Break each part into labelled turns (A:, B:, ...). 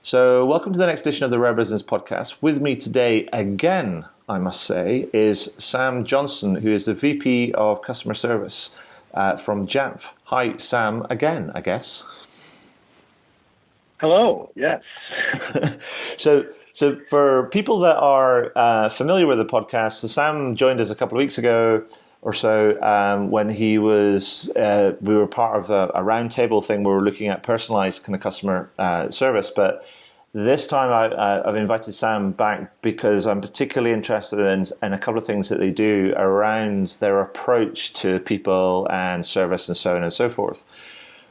A: So welcome to the next edition of the Rare Business Podcast. With me today again, I must say, is Sam Johnson, who is the VP of Customer Service from Jamf. Hi, Sam, again, I guess.
B: Hello, yes.
A: So for people that are familiar with the podcast, Sam joined us a couple of weeks ago or so when he was, we were part of a roundtable thing where we were looking at personalized kind of customer service. But this time I've invited Sam back because I'm particularly interested in a couple of things that they do around their approach to people and service and so on and so forth.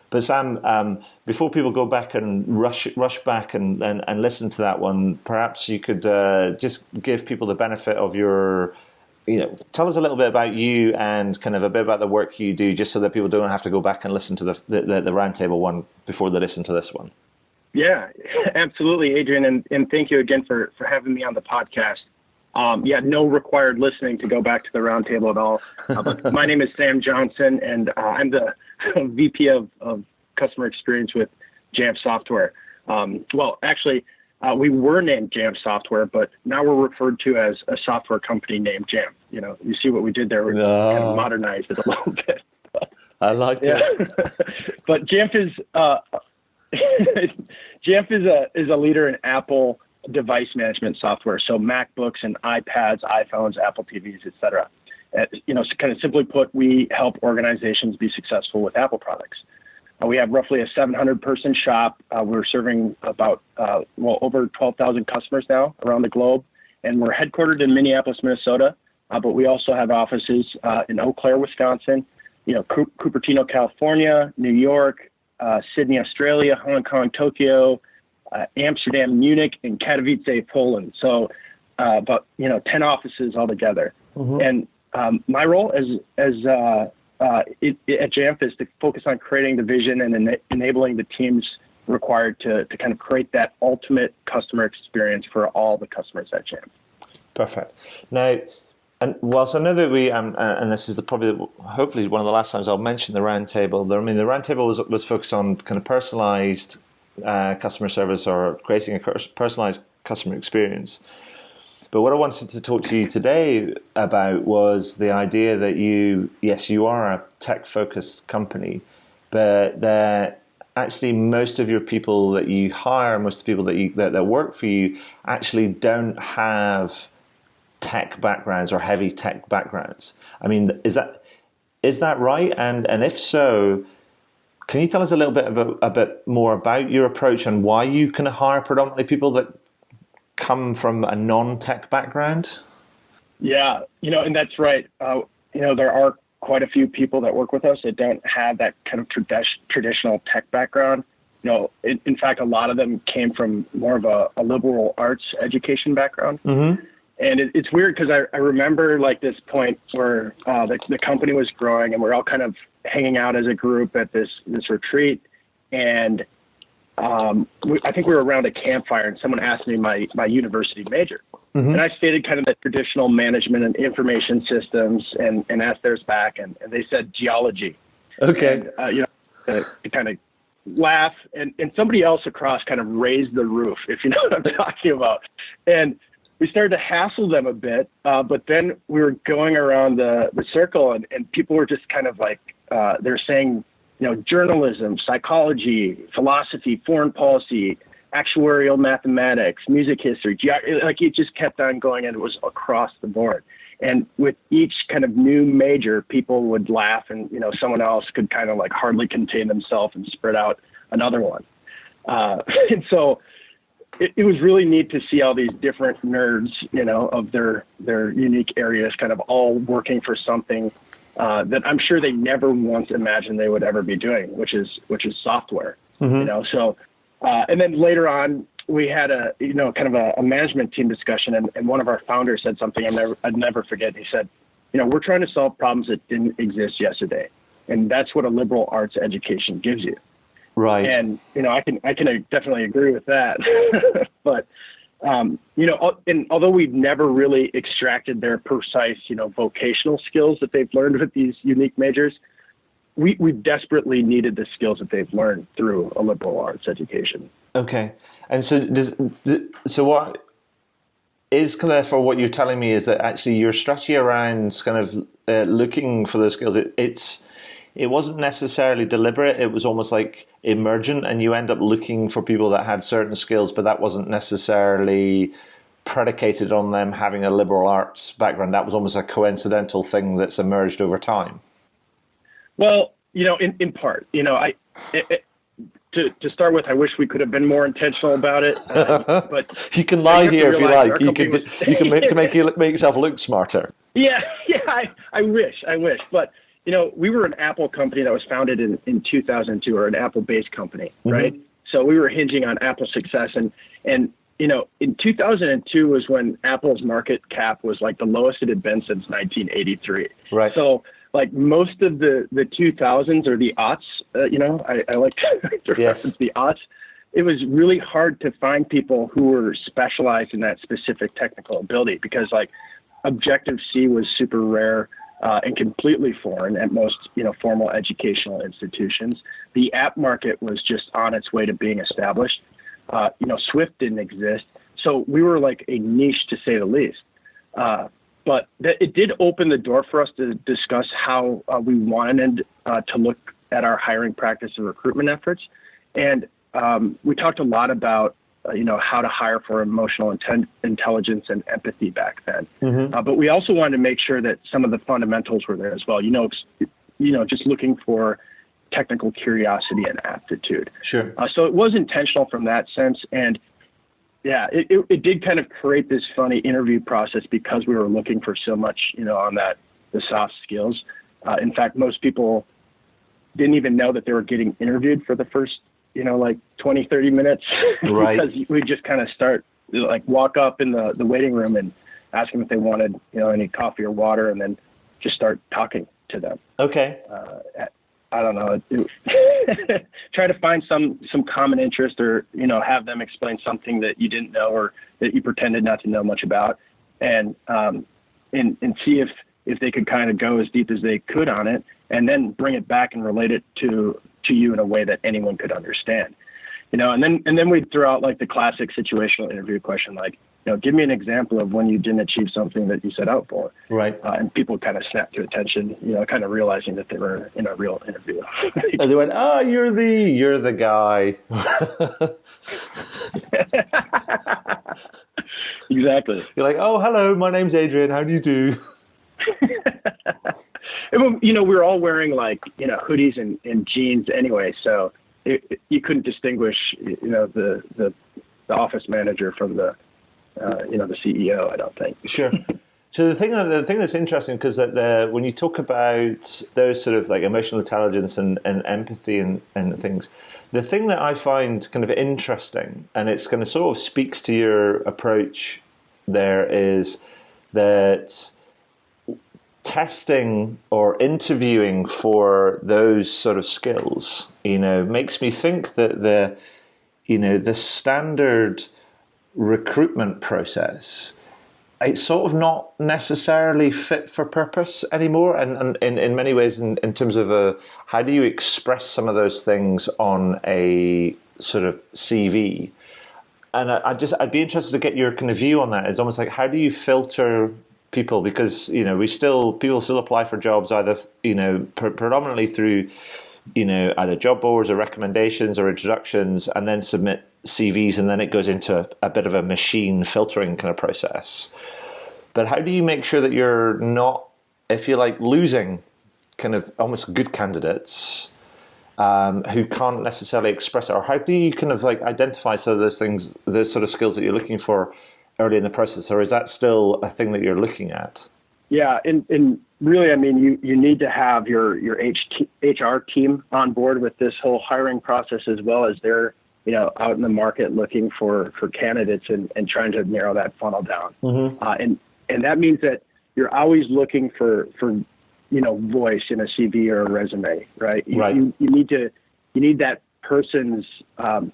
A: But Sam, before people go back and rush back and listen to that one, perhaps you could just give people the benefit of your, tell us a little bit about you and kind of a bit about the work you do, just so that people don't have to go back and listen to the roundtable one before they listen to this one.
B: Yeah, absolutely, Adrian, and thank you again for having me on the podcast. No required listening to go back to the roundtable at all. But my name is Sam Johnson, and I'm the VP of Customer Experience with Jamf Software. We were named Jamf Software, but now we're referred to as a software company named Jamf. You see what we did there? We kind of modernized it a little bit.
A: I like it.
B: But Jamf is Jamf is a leader in Apple device management software, so MacBooks and iPads, iPhones, Apple TVs, etc. Kind of simply put, we help organizations be successful with Apple products. We have roughly a 700-person shop. We're serving about over 12,000 customers now around the globe, and we're headquartered in Minneapolis, Minnesota. But we also have offices in Eau Claire, Wisconsin, Cupertino, California, New York, Sydney, Australia, Hong Kong, Tokyo, Amsterdam, Munich, and Katowice, Poland. So about 10 offices altogether. Mm-hmm. And my role at Jamf is to focus on creating the vision and enabling the teams required to kind of create that ultimate customer experience for all the customers at Jamf.
A: Perfect. Now, and whilst I know that we, and this is hopefully one of the last times I'll mention the roundtable. The roundtable was focused on kind of personalized customer service or creating a personalized customer experience. But what I wanted to talk to you today about was the idea that you are a tech-focused company, but that actually most of your people that you hire, most of the people that work for you, actually don't have tech backgrounds or heavy tech backgrounds. I mean, is that right? And if so, can you tell us a little bit a bit more about your approach and why you can hire predominantly people that come from a non-tech background? Yeah,
B: and that's right. There are quite a few people that work with us that don't have that kind of traditional tech background. In fact, a lot of them came from more of a liberal arts education background. Mm-hmm. And it's weird because I remember like this point where the company was growing and we're all kind of hanging out as a group at this retreat. And I think we were around a campfire and someone asked me my university major. Mm-hmm. And I stated kind of the traditional management and information systems and asked theirs back and they said geology.
A: Okay.
B: And, to kind of laugh and somebody else across kind of raised the roof, if you know what I'm talking about. And we started to hassle them a bit, but then we were going around the circle and people were just kind of like, they're saying, journalism, psychology, philosophy, foreign policy, actuarial mathematics, music history, like it just kept on going and it was across the board. And with each kind of new major, people would laugh and, someone else could kind of like hardly contain themselves and spread out another one. And so it was really neat to see all these different nerds, of their unique areas kind of all working for something that I'm sure they never once imagined they would ever be doing, which is software. Mm-hmm. So and then later on we had kind of a management team discussion and one of our founders said something I'd never forget. He said, we're trying to solve problems that didn't exist yesterday. And that's what a liberal arts education gives you.
A: Right.
B: And, I can definitely agree with that. But, and although we've never really extracted their precise, vocational skills that they've learned with these unique majors, we desperately needed the skills that they've learned through a liberal arts education.
A: Okay. And so what is kind of, for what you're telling me, is that actually your strategy around kind of looking for those skills, it wasn't necessarily deliberate. It was almost like emergent, and you end up looking for people that had certain skills, but that wasn't necessarily predicated on them having a liberal arts background. That was almost a coincidental thing that's emerged over time.
B: Well, in part, to start with, I wish we could have been more intentional about it. But
A: you can lie here if you like. You can make yourself look smarter.
B: Yeah. I wish. But we were an Apple company that was founded in 2002, or an Apple-based company, right? So we were hinging on Apple success, and in 2002 was when Apple's market cap was like the lowest it had been since 1983.
A: Right.
B: So like most of the 2000s, or the aughts, I like to reference the aughts. It was really hard to find people who were specialized in that specific technical ability, because like Objective-C was super rare and completely foreign at most, formal educational institutions. The app market was just on its way to being established. Swift didn't exist. So we were like a niche, to say the least. But it did open the door for us to discuss how we wanted to look at our hiring practice and recruitment efforts. And we talked a lot about, how to hire for emotional intelligence and empathy back then. But we also wanted to make sure that some of the fundamentals were there as well. Just looking for technical curiosity and aptitude.
A: Sure.
B: So it was intentional from that sense. And yeah, it did kind of create this funny interview process, because we were looking for so much, on the soft skills. In fact, most people didn't even know that they were getting interviewed for the first, 20, 30 minutes.
A: Right.
B: Because we just kind of walk up in the waiting room and ask them if they wanted, any coffee or water, and then just start talking to them.
A: Okay.
B: I don't know, try to find some common interest, or, have them explain something that you didn't know, or that you pretended not to know much about, and see if they could kind of go as deep as they could on it, and then bring it back and relate it to you in a way that anyone could understand. And then we'd throw out like the classic situational interview question, like, give me an example of when you didn't achieve something that you set out for. Right. And people kind of snapped to attention, kind of realizing that they were in a real interview.
A: And they went, "Oh, you're the guy."
B: Exactly.
A: You're like, "Oh, hello, my name's Adrian. How do you do?"
B: And, we were all wearing like, hoodies and jeans anyway. So you couldn't distinguish, the office manager from the CEO, I don't think.
A: Sure. So the thing that's interesting, because when you talk about those sort of like emotional intelligence and empathy and things, the thing that I find kind of interesting, and it's kind of sort of speaks to your approach there, is that testing or interviewing for those sort of skills, makes me think that the standard recruitment process, it's sort of not necessarily fit for purpose anymore, and in many ways, in terms of how do you express some of those things on a sort of CV. And I'd be interested to get your kind of view on that. It's almost like, how do you filter people? Because people still apply for jobs either predominantly through either job boards or recommendations or introductions, and then submit CVs, and then it goes into a bit of a machine filtering kind of process. But how do you make sure that you're not, if you like, losing kind of almost good candidates who can't necessarily express it? Or how do you kind of like identify some of those things, those sort of skills that you're looking for early in the process? Or is that still a thing that you're looking at?
B: Yeah, and really, I mean, you need to have your HR team on board with this whole hiring process, as well as they're out in the market looking for candidates and trying to narrow that funnel down. And that means that you're always looking for voice in a CV or a resume, right? You need that person's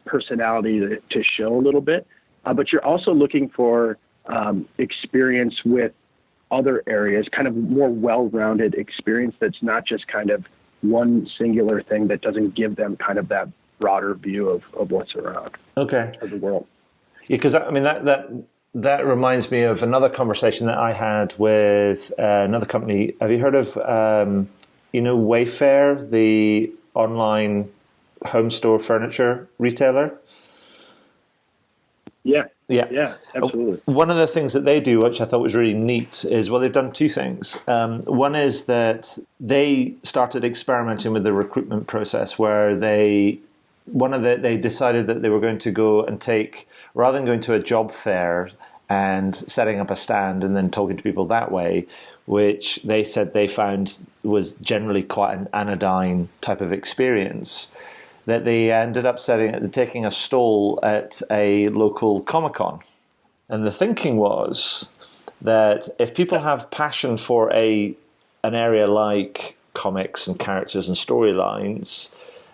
B: personality to show a little bit, but you're also looking for experience with other areas, kind of more well-rounded experience that's not just kind of one singular thing that doesn't give them kind of that broader view of what's around.
A: Okay.
B: Of the world.
A: Yeah, because I mean that reminds me of another conversation that I had with another company. Have you heard of Wayfair, the online home store furniture retailer?
B: Yeah, absolutely.
A: One of the things that they do, which I thought was really neat, is, well, they've done two things. One is that they started experimenting with the recruitment process, where they decided that they were going to go and take, rather than going to a job fair and setting up a stand and then talking to people that way, which they said they found was generally quite an anodyne type of experience, that they ended up taking a stall at a local Comic-Con. And the thinking was that if people have passion for an area like comics and characters and storylines,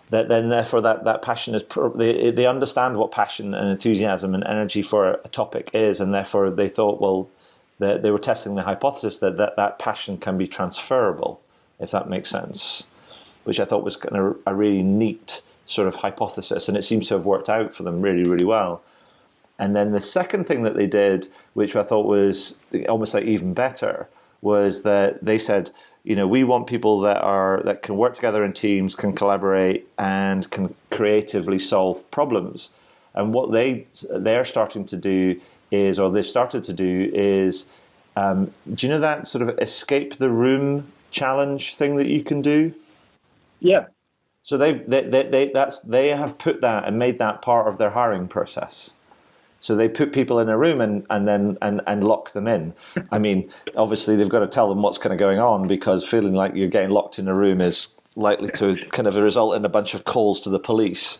A: that then therefore that passion is, they understand what passion and enthusiasm and energy for a topic is, and therefore they thought, well, they were testing the hypothesis that passion can be transferable, if that makes sense, which I thought was kind of a really neat sort of hypothesis, and it seems to have worked out for them really, really well. And then the second thing that they did, which I thought was almost like even better, was that they said, we want people that can work together in teams, can collaborate, and can creatively solve problems. And what they're starting to do is, or they've started to do is, do you know that sort of escape the room challenge thing that you can do?
B: Yeah.
A: So they have put that and made that part of their hiring process. So they put people in a room and lock them in. I mean, obviously they've got to tell them what's kind of going on, because feeling like you're getting locked in a room is likely to kind of result in a bunch of calls to the police.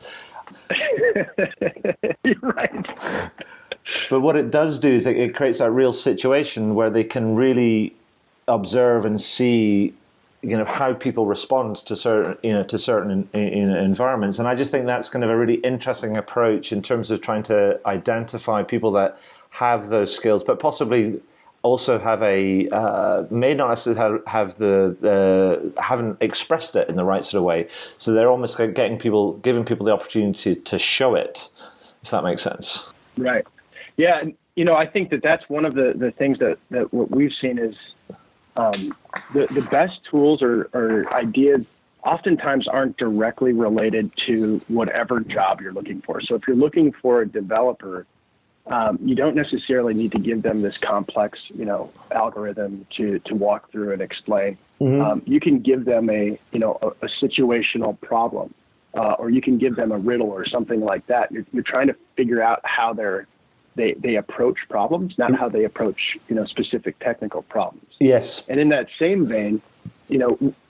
B: You're right.
A: But what it does do is it creates a real situation where they can really observe and see, how people respond to certain environments. And I just think that's kind of a really interesting approach in terms of trying to identify people that have those skills, but possibly also have may not necessarily have haven't expressed it in the right sort of way. So they're almost like giving people the opportunity to show it, if that makes sense.
B: Right. Yeah. I think that's one of the things that what we've seen is, the best tools or ideas oftentimes aren't directly related to whatever job you're looking for. So if you're looking for a developer, you don't necessarily need to give them this complex, algorithm to walk through and explain. Mm-hmm. You can give them a situational problem, or you can give them a riddle or something like that. You're trying to figure out how they approach problems, not how they approach, specific technical problems.
A: Yes.
B: And in that same vein,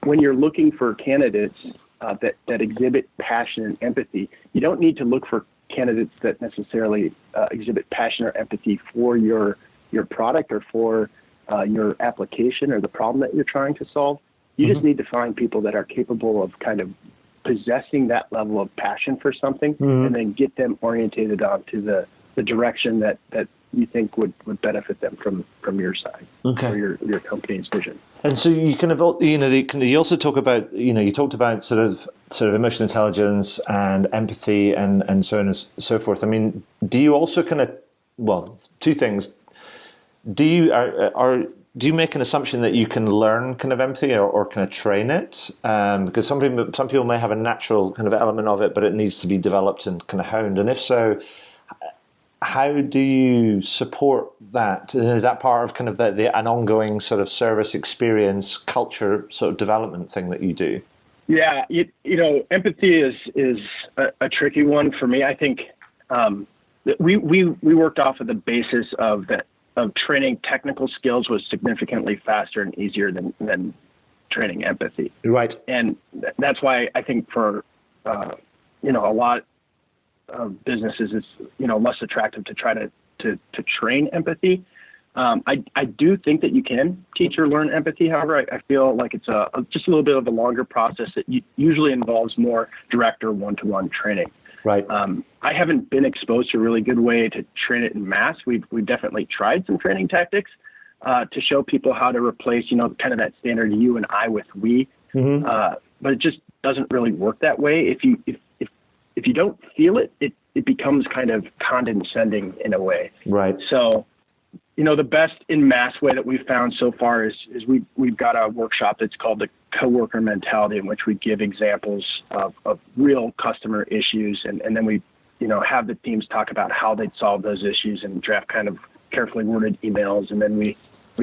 B: when you're looking for candidates that exhibit passion and empathy, you don't need to look for candidates that necessarily exhibit passion or empathy for your product or for your application or the problem that you're trying to solve. You just need to find people that are capable of kind of possessing that level of passion for something, and then get them orientated onto the direction that you think would benefit them from your side, or your company's vision.
A: And so you kind of, you also talk about, you talked about sort of emotional intelligence and empathy and so on and so forth. I mean, do you also kind of, two things. Do you make an assumption that you can learn kind of empathy or kind of train it? Because some people may have a natural kind of element of it, but it needs to be developed and kind of honed. And if so, how do you support that? Is that part of kind of an ongoing sort of service experience culture sort of development thing that you do?
B: Yeah, empathy is a tricky one for me. I think we worked off of the basis of training technical skills was significantly faster and easier than training empathy. Right. And that's why I think for a lot of businesses, it's less attractive to try to train empathy. I do think that you can teach or learn empathy. However, I feel like it's just a little bit of a longer process that usually involves more direct or one-to-one training. Right. I haven't been exposed to a really good way to train it in mass. We've definitely tried some training tactics to show people how to replace kind of that standard you and I with we. Mm-hmm. but it just doesn't really work that way. If you don't feel it, it becomes kind of condescending in a way.
A: Right.
B: So, the best in mass way that we've found so far is we've got a workshop that's called the coworker mentality, in which we give examples of real customer issues. And then we, have the teams talk about how they'd solve those issues and draft kind of carefully worded emails. And then we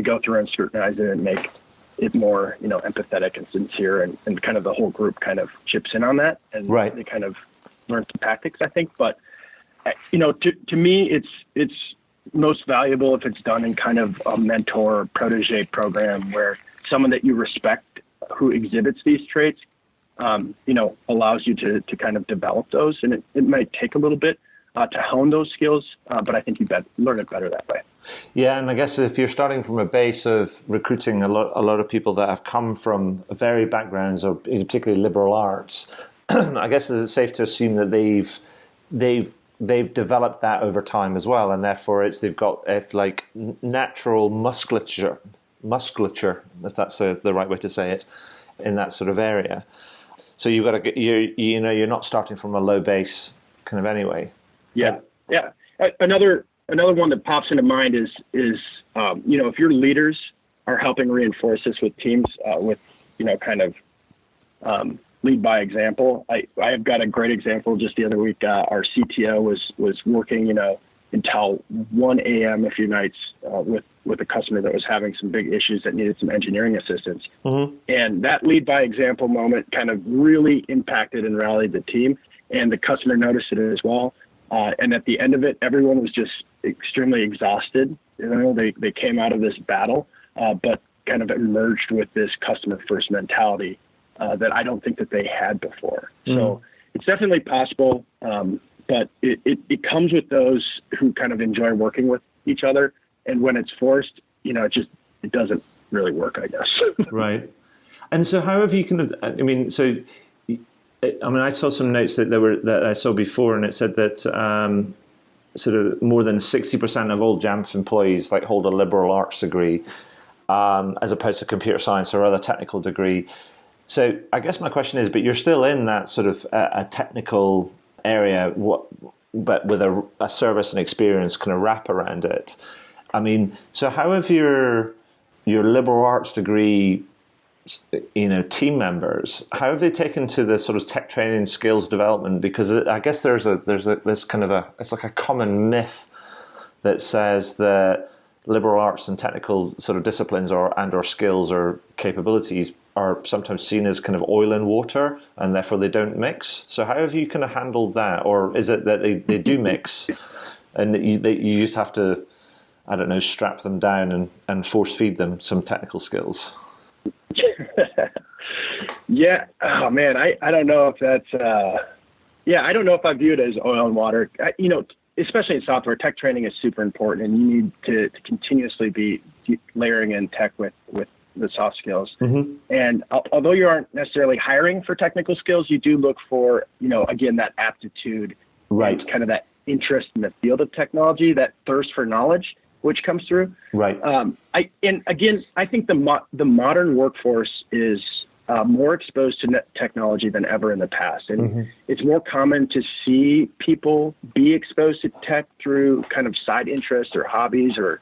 B: go through and scrutinize it and make it more, empathetic and sincere, and kind of the whole group kind of chips in on that. And
A: right.
B: They kind of learn some tactics, I think. But, to me, it's most valuable if it's done in kind of a mentor protege program, where someone that you respect who exhibits these traits, allows you to kind of develop those. And it might take a little bit to hone those skills, but I think you learn it better that way.
A: Yeah, and I guess if you're starting from a base of recruiting a lot of people that have come from varied backgrounds, or particularly liberal arts, I guess it's safe to assume that they've developed that over time as well, and therefore they've got natural musculature, if that's the right way to say it, in that sort of area. So you've got to get you're not starting from a low base kind of anyway.
B: Yeah. Another one that pops into mind is if your leaders are helping reinforce this with teams, lead by example. I've got a great example. Just the other week, our CTO was working, until 1 a.m. a few nights with a customer that was having some big issues that needed some engineering assistance. Mm-hmm. And that lead by example moment kind of really impacted and rallied the team, and the customer noticed it as well. And at the end of it, everyone was just extremely exhausted. They came out of this battle, but kind of emerged with this customer first mentality that I don't think that they had before. Mm-hmm. So it's definitely possible, but it comes with those who kind of enjoy working with each other. And when it's forced, it doesn't really work, I guess.
A: Right. And so how have you I saw some notes that I saw before, and it said that sort of more than 60% of all Jamf employees hold a liberal arts degree, as opposed to computer science or other technical degree. So I guess my question is, but you're still in that sort of a technical area, but with a service and experience kind of wrap around it. I mean, so how have your liberal arts degree, team members, how have they taken to the sort of tech training skills development? Because I guess there's this kind of it's like a common myth that says that liberal arts and technical sort of disciplines or skills or capabilities are sometimes seen as kind of oil and water, and therefore they don't mix. So how have you kind of handled that? Or is it that they do mix and you just have to, I don't know, strap them down and force feed them some technical skills?
B: Yeah. Oh man, I don't know if that's, I don't know if I view it as oil and water. Especially in software, tech training is super important, and you need to continuously be layering in tech with the soft skills. Mm-hmm. And although you aren't necessarily hiring for technical skills, you do look for, again, that aptitude,
A: right?
B: And kind of that interest in the field of technology, that thirst for knowledge, which comes through.
A: Right.
B: I think the modern workforce is more exposed to technology than ever in the past. And mm-hmm. It's more common to see people be exposed to tech through kind of side interests or hobbies, or,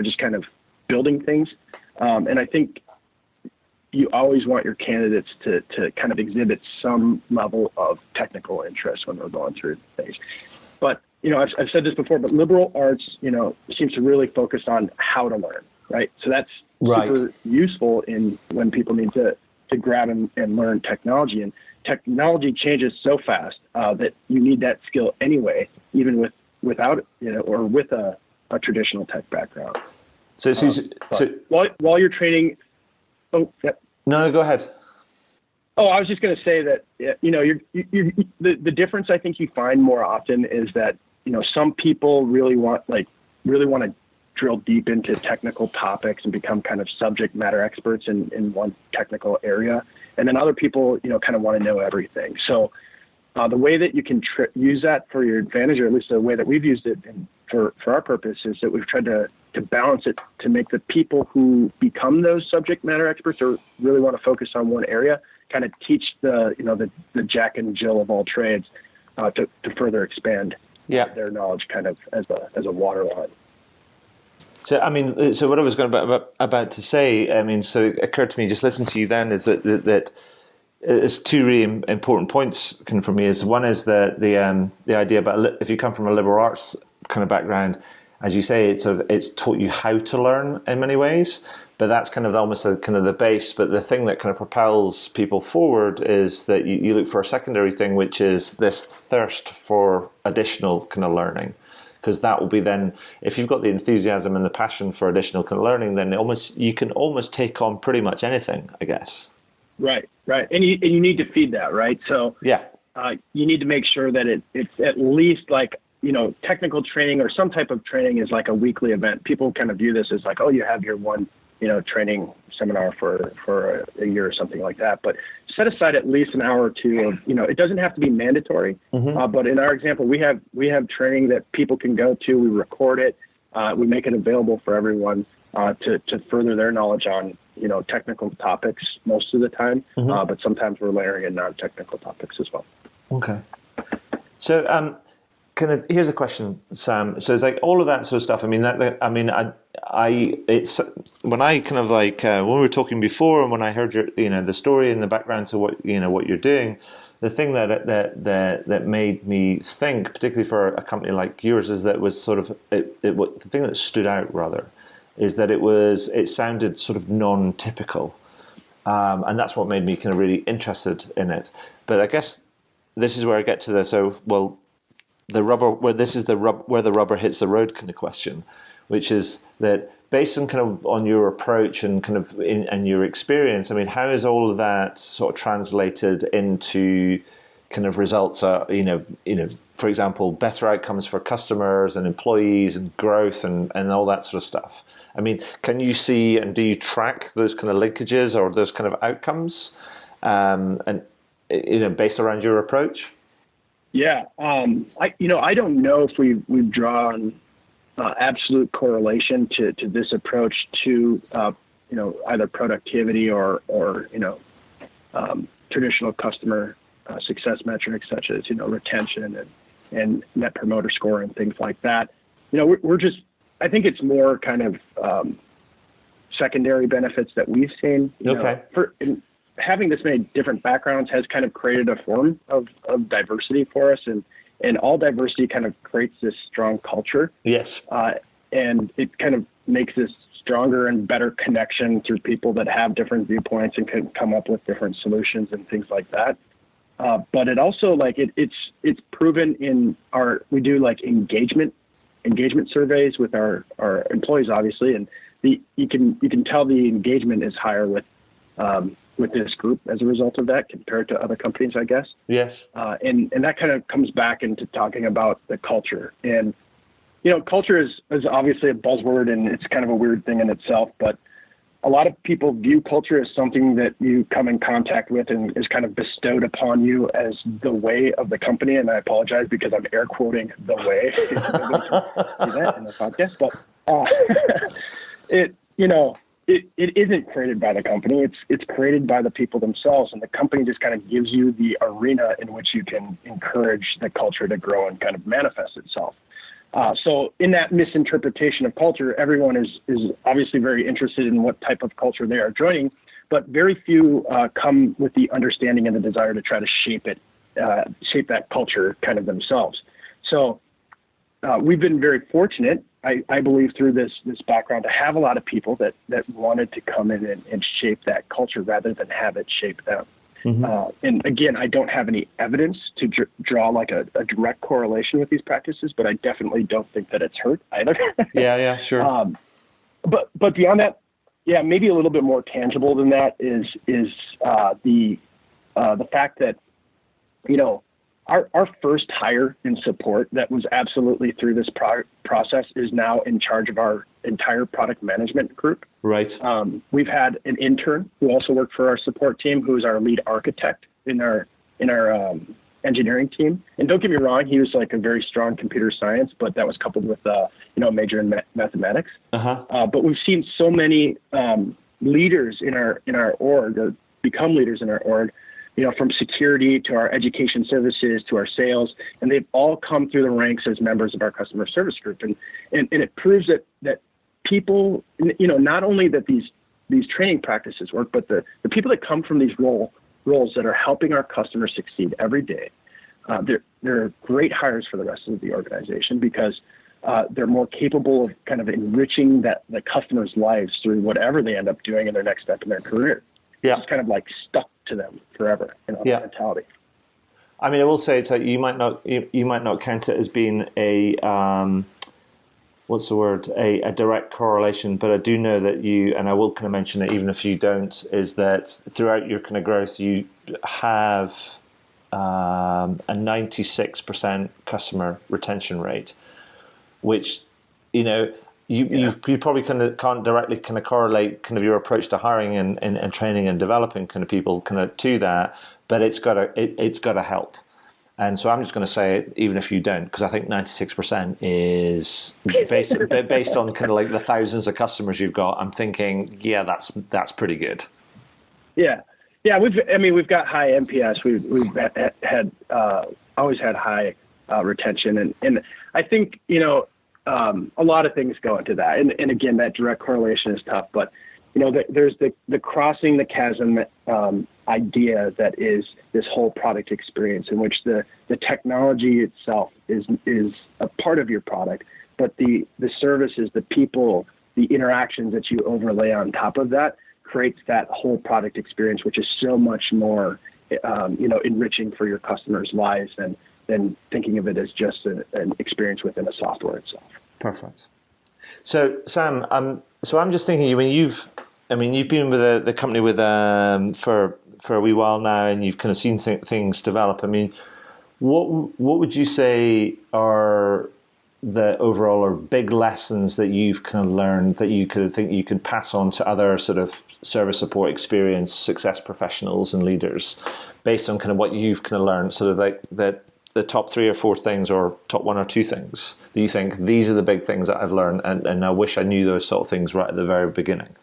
B: just kind of building things. And I think you always want your candidates to kind of exhibit some level of technical interest when they're going through things. But, I've said this before, but liberal arts, seems to really focus on how to learn, right? So that's
A: right.
B: Super useful when people need to grab and learn technology. And technology changes so fast that you need that skill anyway, even without or with a traditional tech background.
A: So it seems
B: while you're training. Oh, yeah.
A: No, go ahead.
B: Oh, I was just going to say that the difference I think you find more often is that some people really want to drill deep into technical topics and become kind of subject matter experts in one technical area. And then other people, kind of want to know everything. So the way that you can use that for your advantage, or at least the way that we've used it for our purpose is that we've tried to balance it to make the people who become those subject matter experts or really want to focus on one area kind of teach the Jack and Jill of all trades to further expand their knowledge kind of as a water line.
A: So, I mean, so what I was about to say, I mean, so it occurred to me, just listen to you then, is that it's two really important points kind of for me. Is one is the idea about if you come from a liberal arts kind of background, as you say, it's taught you how to learn in many ways, but that's kind of almost kind of the base. But the thing that kind of propels people forward is that you look for a secondary thing, which is this thirst for additional kind of learning. Because that will be then, if you've got the enthusiasm and the passion for additional kind of learning, then you can almost take on pretty much anything, I guess.
B: Right. And you need to feed that, right? So you need to make sure that it's at least like, technical training or some type of training is like a weekly event. People kind of view this as like, oh, you have your one, training seminar for a year or something like that. But set aside at least an hour or two of, it doesn't have to be mandatory. But in our example, we have training that people can go to. We record it. We make it available for everyone to further their knowledge on, technical topics most of the time. But sometimes we're layering in non-technical topics as well.
A: Okay. So, here's a question, Sam. So it's like all of that sort of stuff. I mean, it's when I kind of like when we were talking before, and when I heard your, the story in the background to what you're doing, the thing that made me think, particularly for a company like yours, is that it was sort of the thing that stood out rather, is that it sounded sort of non-typical, and that's what made me kind of really interested in it. But I guess this is where I get to where the rubber hits the road kind of question, which is that based on kind of on your approach and kind of and your experience, I mean, how is all of that sort of translated into kind of results? For example, better outcomes for customers and employees and growth and all that sort of stuff. I mean, can you see and do you track those kind of linkages or those kind of outcomes, based around your approach?
B: Yeah, I don't know if we've drawn absolute correlation to this approach to either productivity or traditional customer success metrics such as retention and net promoter score and things like that. We're just, I think it's more kind of secondary benefits that we've seen. Having this many different backgrounds has kind of created a form of diversity for us, and all diversity kind of creates this strong culture.
A: Yes.
B: And it kind of makes this stronger and better connection through people that have different viewpoints and can come up with different solutions and things like that. But it also it's proven in we do like engagement surveys with our employees, obviously, and you can tell the engagement is higher with this group as a result of that compared to other companies, I guess.
A: Yes.
B: And that kind of comes back into talking about the culture. And, culture is obviously a buzzword and it's kind of a weird thing in itself, but a lot of people view culture as something that you come in contact with and is kind of bestowed upon you as the way of the company. And I apologize because I'm air quoting the way. Nobody can see that in the podcast, but it isn't created by the company. It's created by the people themselves, and the company just kind of gives you the arena in which you can encourage the culture to grow and kind of manifest itself. So in that misinterpretation of culture, everyone is obviously very interested in what type of culture they are joining, but very few come with the understanding and the desire to try to shape that culture kind of themselves. So we've been very fortunate, I believe, through this background to have a lot of people that wanted to come in and shape that culture rather than have it shape them. And again, I don't have any evidence to draw like a direct correlation with these practices, but I definitely don't think that it's hurt either.
A: Yeah, sure.
B: But beyond that, yeah, maybe a little bit more tangible than that is the fact that, our first hire in support that was absolutely through this process is now in charge of our entire product management group.
A: Right.
B: We've had an intern who also worked for our support team, who is our lead architect in our engineering team. And don't get me wrong, he was like a very strong computer science, but that was coupled with a major in mathematics. But we've seen so many leaders in our org become leaders in our org, from security to our education services to our sales, and they've all come through the ranks as members of our customer service group. And it proves that people, not only that these training practices work, but the people that come from these roles that are helping our customers succeed every day, they're great hires for the rest of the organization because they're more capable of kind of enriching the customers' lives through whatever they end up doing in their next step in their career.
A: Yeah.
B: It's kind of like stuck to them forever, mentality.
A: I mean, I will say it's like you might not count it as being a what's the word, a direct correlation, but I do know that you, and I will kind of mention it even if you don't, is that throughout your kind of growth you have a 96% customer retention rate, which you probably kind of can't directly kind of correlate kind of your approach to hiring and training and developing kind of people kind of to that, but it's got to help. And so I'm just going to say it, even if you don't, because I think 96% is based on kind of like the thousands of customers you've got. I'm thinking, yeah, that's pretty good.
B: Yeah. We've got high NPS. We've had always had high retention, and I think a lot of things go into that. And again, that direct correlation is tough, but there's the crossing the chasm idea that is this whole product experience in which the technology itself is a part of your product, but the services, the people, the interactions that you overlay on top of that creates that whole product experience, which is so much more enriching for your customers' lives than thinking of it as just an experience within a software itself.
A: Perfect. So Sam, so I'm just thinking. You've been with the company for a wee while now, and you've kind of seen things develop. I mean, what would you say are the overall or big lessons that you've kind of learned that you could think you could pass on to other sort of service support experience success professionals and leaders based on kind of what you've kind of learned, sort of like that? The top 3 or 4 things, or top 1 or 2 things that you think these are the big things that I've learned, and I wish I knew those sort of things right at the very beginning.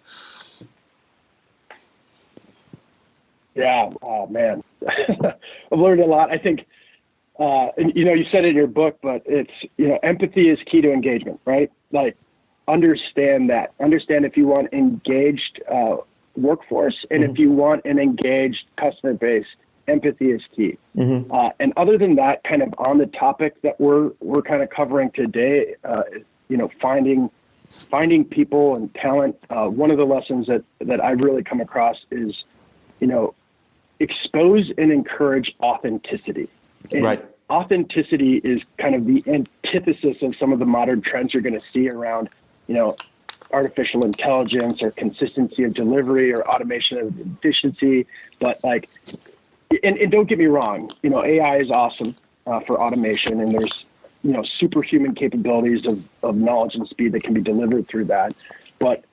B: Yeah, oh man, I've learned a lot. I think, you said it in your book, but it's, empathy is key to engagement, right? Like, understand that. Understand if you want engaged workforce, and if you want an engaged customer base, empathy is key. Mm-hmm. And other than that, kind of on the topic that we're kind of covering today, finding people and talent. One of the lessons that I've really come across is, expose and encourage authenticity. And
A: right.
B: Authenticity is kind of the antithesis of some of the modern trends you're going to see around, artificial intelligence or consistency of delivery or automation of efficiency. But and don't get me wrong, AI is awesome for automation, and there's, superhuman capabilities of knowledge and speed that can be delivered through that. But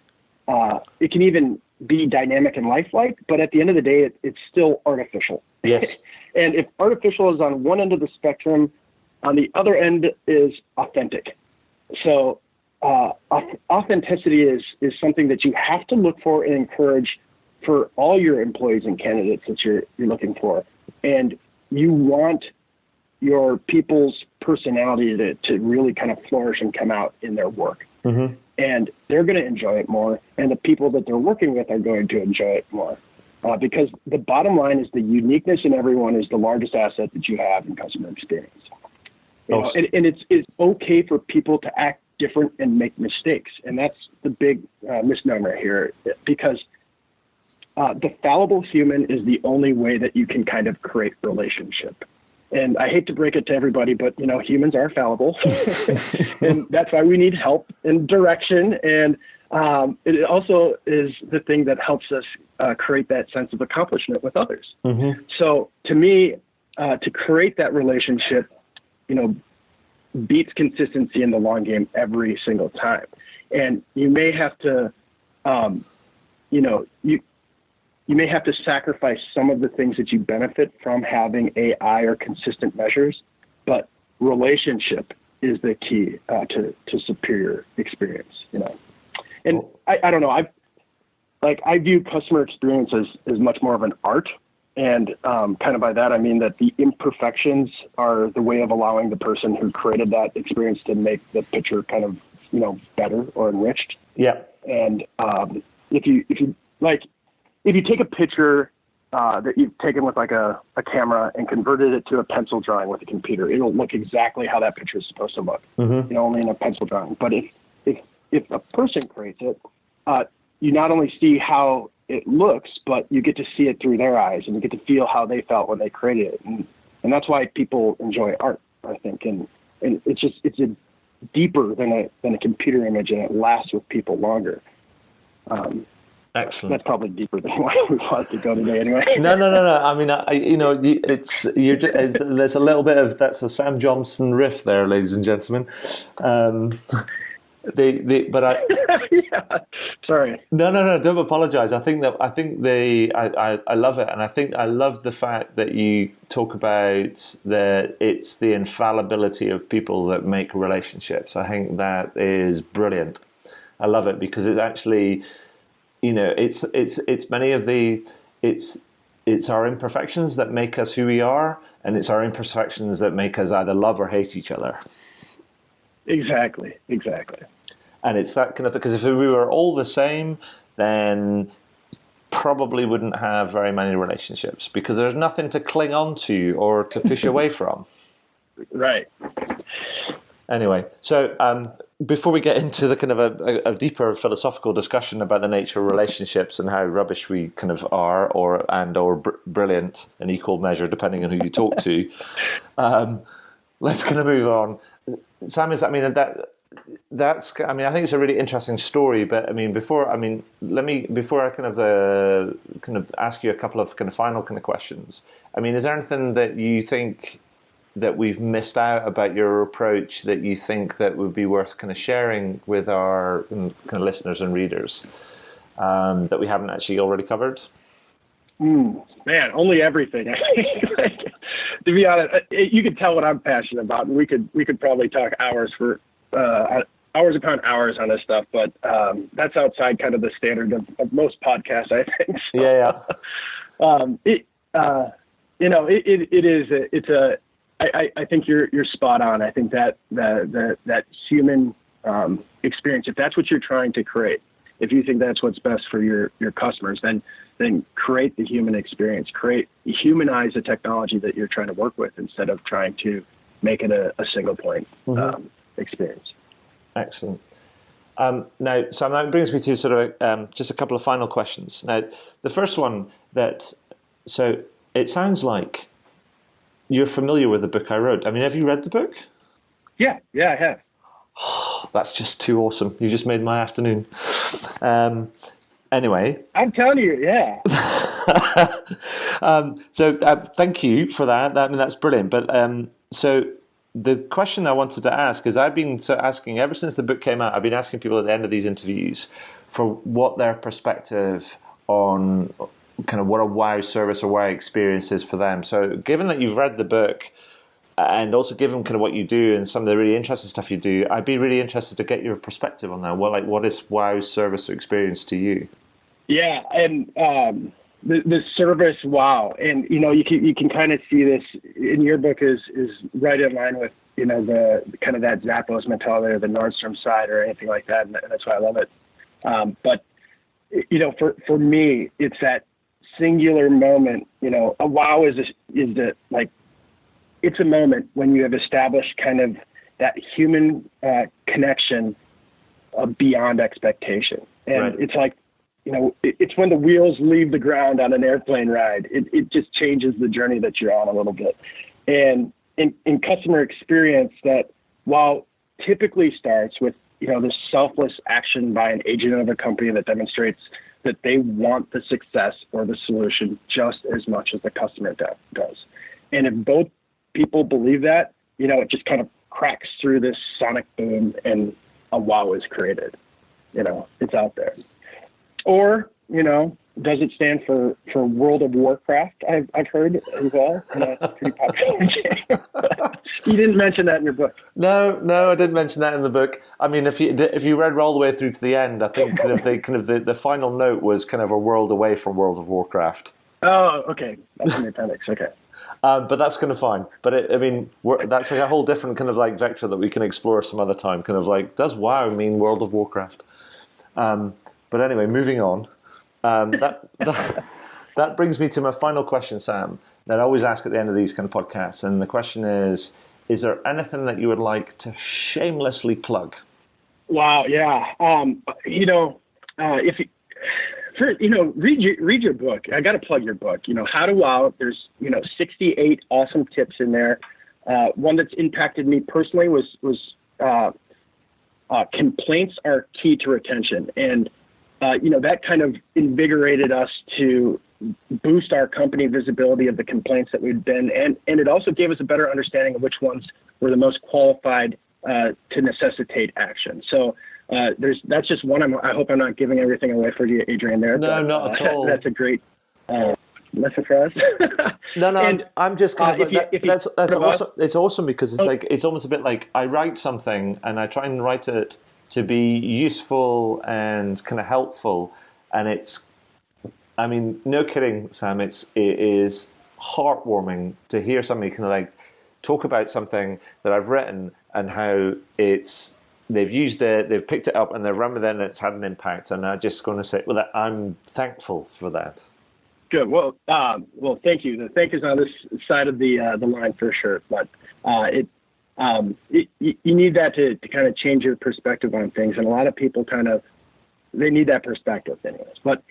B: it can even be dynamic and lifelike, but at the end of the day, it's still artificial.
A: Yes.
B: And if artificial is on one end of the spectrum, on the other end is authentic. So authenticity is something that you have to look for and encourage for all your employees and candidates that you're looking for. And you want your people's personality to really kind of flourish and come out in their work. Mm-hmm. And they're going to enjoy it more. And the people that they're working with are going to enjoy it more. Because the bottom line is the uniqueness in everyone is the largest asset that you have in customer experience. And it's okay for people to act different and make mistakes. And that's the big misnomer here, because the fallible human is the only way that you can kind of create relationship. And I hate to break it to everybody, but humans are fallible, and that's why we need help and direction. And it also is the thing that helps us create that sense of accomplishment with others. Mm-hmm. So to me, to create that relationship, beats consistency in the long game every single time. And you may have to, you may have to sacrifice some of the things that you benefit from having AI or consistent measures, but relationship is the key to superior experience, you know. And I don't know, I view customer experience as much more of an art. And kind of by that, I mean that the imperfections are the way of allowing the person who created that experience to make the picture kind of, you know, better or enriched.
A: Yeah.
B: And if you take a picture that you've taken with like a camera and converted it to a pencil drawing with a computer, it'll look exactly how that picture is supposed to look, you know, only in a pencil drawing. But if a person creates it, you not only see how it looks, but you get to see it through their eyes, and you get to feel how they felt when they created it. And that's why people enjoy art, I think. And it's a deeper than a computer image, and it lasts with people longer.
A: Excellent.
B: That's probably deeper than where we want to go today, anyway.
A: No. I mean, there's a little bit of that's a Sam Johnson riff there, ladies and gentlemen.
B: Yeah. Sorry.
A: No. Don't apologize. I love it, and I love the fact that you talk about that it's the infallibility of people that make relationships. I think that is brilliant. I love it because it's actually, you know, it's many of it's our imperfections that make us who we are, and it's our imperfections that make us either love or hate each other.
B: Exactly.
A: And it's that kind of thing, because if we were all the same, then probably wouldn't have very many relationships because there's nothing to cling on to or to push away from.
B: Right.
A: Anyway, so before we get into the kind of a deeper philosophical discussion about the nature of relationships and how rubbish we kind of are, or brilliant in equal measure, depending on who you talk to, let's kind of move on. Sam, I think it's a really interesting story. But before I kind of ask you a couple of kind of final kind of questions. Is there anything that you think that we've missed out about your approach that you think that would be worth kind of sharing with our kind of listeners and readers that we haven't actually already covered?
B: Man, only everything. To be honest, you can tell what I'm passionate about, and we could probably talk hours upon hours on this stuff. But that's outside kind of the standard of most podcasts, I think. So, yeah. I think you're spot on. I think that that human experience, if that's what you're trying to create, if you think that's what's best for your customers, then create the human experience. Humanize the technology that you're trying to work with instead of trying to make it a single point experience.
A: Excellent. Now, Sam, that brings me to sort of just a couple of final questions. Now, the first one so it sounds like you're familiar with the book I wrote. Have you read the book? Yeah,
B: I have.
A: That's just too awesome. You just made my afternoon. Anyway.
B: I'm telling you, yeah.
A: So thank you for that. That's brilliant. But so the question I wanted to ask is I've been asking, ever since the book came out, I've been asking people at the end of these interviews for what their perspective on kind of what a WOW service or WOW experience is for them. So given that you've read the book and also given kind of what you do and some of the really interesting stuff you do, I'd be really interested to get your perspective on that. What is WOW service or experience to you? Yeah,
B: and the service WOW, and you can kind of see this in your book is right in line with the kind of that Zappos mentality or the Nordstrom side or anything like that, and that's why I love it. But for me, it's that singular moment. A WOW is it's a moment when you have established kind of that human connection beyond expectation, and right. It's like. It's when the wheels leave the ground on an airplane ride. It just changes the journey that you're on a little bit. And in customer experience, that while typically starts with, this selfless action by an agent of a company that demonstrates that they want the success or the solution just as much as the customer does. And if both people believe that, it just kind of cracks through this sonic boom and a WOW is created. It's out there. Or, does it stand for World of Warcraft? I've heard as well. And that's a pretty popular game. You didn't mention that in your book.
A: No, I didn't mention that in the book. I mean, if you read all the way through to the end, I think the final note was kind of a world away from World of Warcraft.
B: Oh, okay. That's in the appendix. Okay.
A: But that's kind of fine. But that's like a whole different kind of like vector that we can explore some other time. Kind of like, does WoW mean World of Warcraft? But anyway, moving on. That brings me to my final question, Sam, that I always ask at the end of these kind of podcasts. And the question is there anything that you would like to shamelessly plug?
B: Wow, yeah. If you, read your book. I got to plug your book. How to Wow. There's 68 awesome tips in there. One that's impacted me personally was complaints are key to retention, and that kind of invigorated us to boost our company visibility of the complaints that we'd been, and it also gave us a better understanding of which ones were the most qualified to necessitate action. So that's just one. I hope I'm not giving everything away for you, Adrian. There,
A: no, not at all.
B: That's a great lesson for us.
A: No,
B: and,
A: I'm just kind of like that's awesome. It's awesome because it's almost a bit like I write something and I try and write it to be useful and kind of helpful, and no kidding, Sam, it is heartwarming to hear somebody kind of like talk about something that I've written and how they've used it, they've picked it up, and they've run with it, and it's had an impact. And I'm just going to say, well, I'm thankful for that.
B: Good. Well, thank you. The thank is on this side of the line for sure, but you need that to kind of change your perspective on things, and a lot of people they need that perspective anyways. But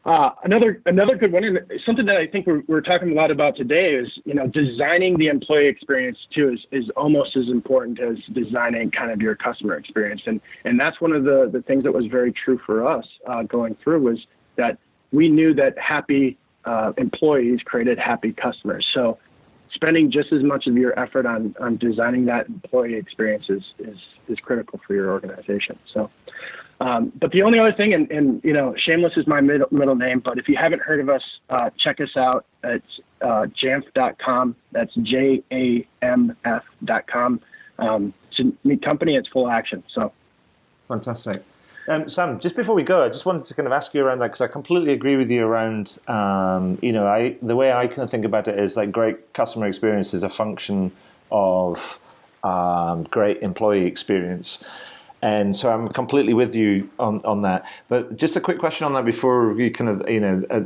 B: another good one, and something that I think we're talking a lot about today is, designing the employee experience too is almost as important as designing kind of your customer experience. And that's one of the things that was very true for us going through, was that we knew that happy employees created happy customers. So spending just as much of your effort on designing that employee experience is critical for your organization. So, but the only other thing, and Shameless is my middle name, but if you haven't heard of us, check us out. It's Jamf.com. That's JAMF.com. It's a neat company. It's full action. So
A: fantastic. Sam, just before we go, I just wanted to kind of ask you around that, because I completely agree with you around, the way I kind of think about it is like great customer experience is a function of great employee experience. And so I'm completely with you on that. But just a quick question on that before we kind of,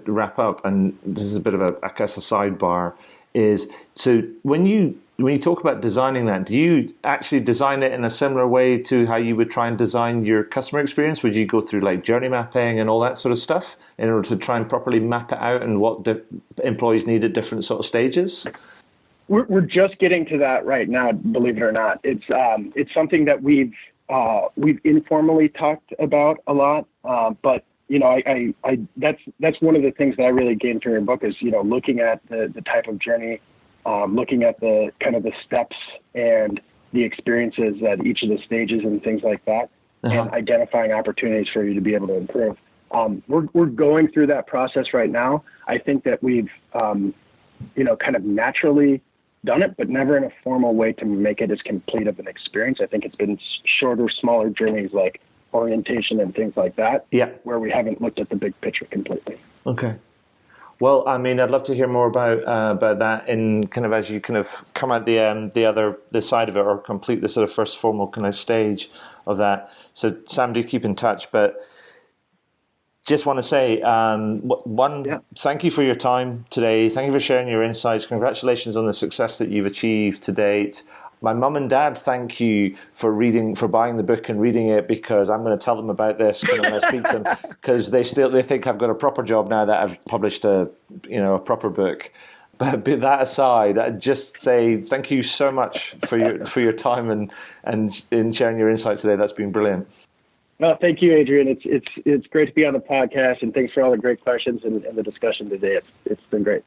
A: wrap up, and this is a bit of a sidebar, is so when you talk about designing that, do you actually design it in a similar way to how you would try and design your customer experience? Would you go through like journey mapping and all that sort of stuff in order to try and properly map it out and what the employees need at different sort of stages?
B: We're just getting to that right now, believe it or not. It's something that we've informally talked about a lot, but that's one of the things that I really gained from your book is, looking at the type of journey, looking at the kind of the steps and the experiences at each of the stages and things like that, and identifying opportunities for you to be able to improve. We're going through that process right now. I think that we've, kind of naturally done it, but never in a formal way to make it as complete of an experience. I think it's been shorter, smaller journeys like orientation and things like that, where we haven't looked at the big picture completely.
A: Okay. Well, I mean, I'd love to hear more about that in kind of as you kind of come at the side of it, or complete the sort of first formal kind of stage of that. So, Sam, do keep in touch. But just want to say, thank you for your time today. Thank you for sharing your insights. Congratulations on the success that you've achieved to date. My mum and dad thank you for buying the book and reading it, because I'm going to tell them about this when I speak to them, because they think I've got a proper job now that I've published a proper book. But that aside, I'd just say thank you so much for your time and in sharing your insights today. That's been brilliant.
B: Well, thank you, Adrian. It's great to be on the podcast, and thanks for all the great questions and the discussion today. It's been great.